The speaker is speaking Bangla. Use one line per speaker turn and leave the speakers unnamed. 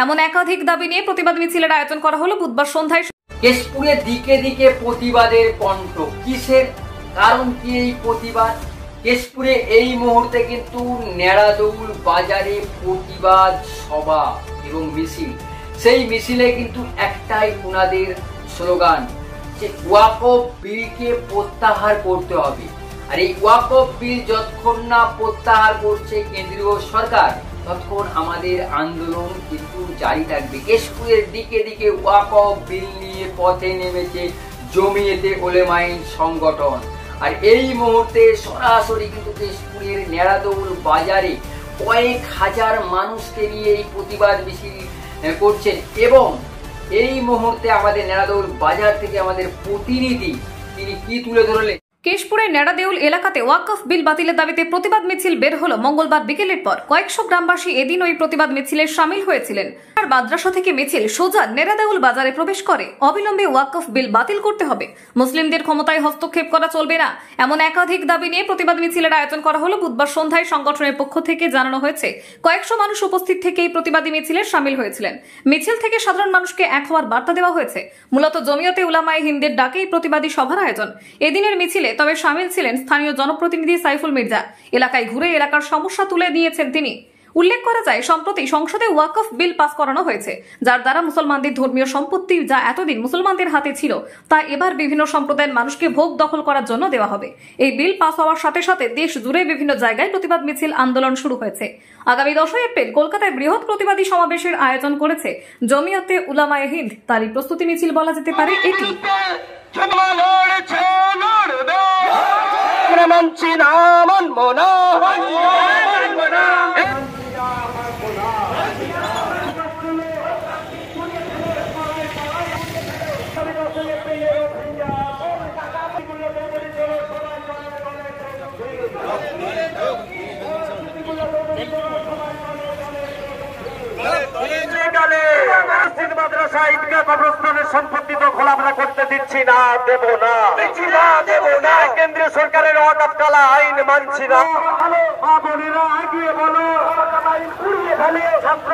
এমন একাধিক দাবি নিয়ে প্রতিবাদ মিছিলের আয়োজন করা হলো বুধবার সন্ধ্যায়।
কেশপুরে দিকে দিকে প্রতিবাদের কণ্ঠ, কিসের কারণ কি এই প্রতিবাদ? কেশপুরে এই মুহূর্তে কিন্তু নেড়াদৌল বাজারে প্রতিবাদ সভা এবং মিছিল। সেই মিছিলে কিন্তু একটাই ওনাদের স্লোগান যে ওয়াকফ বিলকে প্রত্যাহার করতে হবে। আর এই ওয়াকফ বিল যতক্ষণ না প্রত্যাহার করছে কেন্দ্রীয় সরকার, ততক্ষণ আমাদের আন্দোলন কিন্তু জারি থাকবে। কেশপুরের দিকে দিকে ওয়াকফ বিল নিয়ে পথে নেমেছে জমিয়তে উলেমায়ে সংগঠন। আর এই মুহূর্তে সরাসরি কিন্তু কেশপুরের নেড়াদৌল বাজারে কয়েক হাজার মানুষকে নিয়ে এই প্রতিবাদ মিছিল করছেন। এবং এই মুহূর্তে আমাদের নেড়াদৌল বাজার থেকে আমাদের প্রতিনিধি তিনি কি তুলে ধরলেন।
কেশপুরের নেড়াদেউল এলাকাতে ওয়াকফ বিল বাতিলের দাবিতে প্রতিবাদ মিছিল বের হলো মঙ্গলবার বিকেলের পর। কয়েকশো গ্রামবাসী এদিন ওই প্রতিবাদ মিছিলে সামিল হয়েছিলেন। আর মাদ্রাসা থেকে মিছিল সোজা নেড়াদেউল বাজারে প্রবেশ করে। অবিলম্বে ওয়াকফ বিল বাতিল করতে হবে, মুসলিমদের ক্ষমতায় হস্তক্ষেপ করা চলবে না, এমন একাধিক দাবি নিয়ে প্রতিবাদ মিছিলের আয়োজন করা হলো বুধবার সন্ধ্যায়। সংগঠনের পক্ষ থেকে জানানো হয়েছে কয়েকশো মানুষ উপস্থিত থেকে এই প্রতিবাদী মিছিলে সামিল হয়েছিলেন। মিছিল থেকে সাধারণ মানুষকে এক হওয়ার বার্তা দেওয়া হয়েছে। মূলত জমিয়তে উলামায়ে হিন্দের ডাকে এই প্রতিবাদী সভার আয়োজন। এদিনের মিছিলে তবে সামিল ছিলেন স্থানীয় জনপ্রতিনিধি সাইফুল মির্জা। এলাকায় ঘুরে এলাকার সমস্যা তুলে নিয়েছেন তিনি। উল্লেখ করা যায়, সম্প্রতি সংসদে ওয়াকফ বিল পাস করানো হয়েছে, যার দ্বারা মুসলমানদের ধর্মীয় সম্পত্তি যা এতদিন মুসলমানদের হাতে ছিল তা এবার বিভিন্ন সম্প্রদায়ের মানুষকে ভোগ দখল করার জন্য দেওয়া হবে। এই বিল পাস হওয়ার সাথে সাথে দেশ জুড়ে বিভিন্ন জায়গায় প্রতিবাদ মিছিল আন্দোলন শুরু হয়েছে। আগামী 10 এপ্রিল কলকাতায় বৃহৎ প্রতিবাদী সমাবেশের আয়োজন করেছে জমিয়তে উলামায়ে হিন্দ। তারই প্রস্তুতি মিছিল বলা যেতে পারে এটি।
সম্পত্তি দখল আমরা করতে দিচ্ছি না, দেব না। কেন্দ্রীয় সরকারের ওয়াকফ কালা আইন মানছি না। মা বোনেরা এগিয়ে বলো, ছাত্র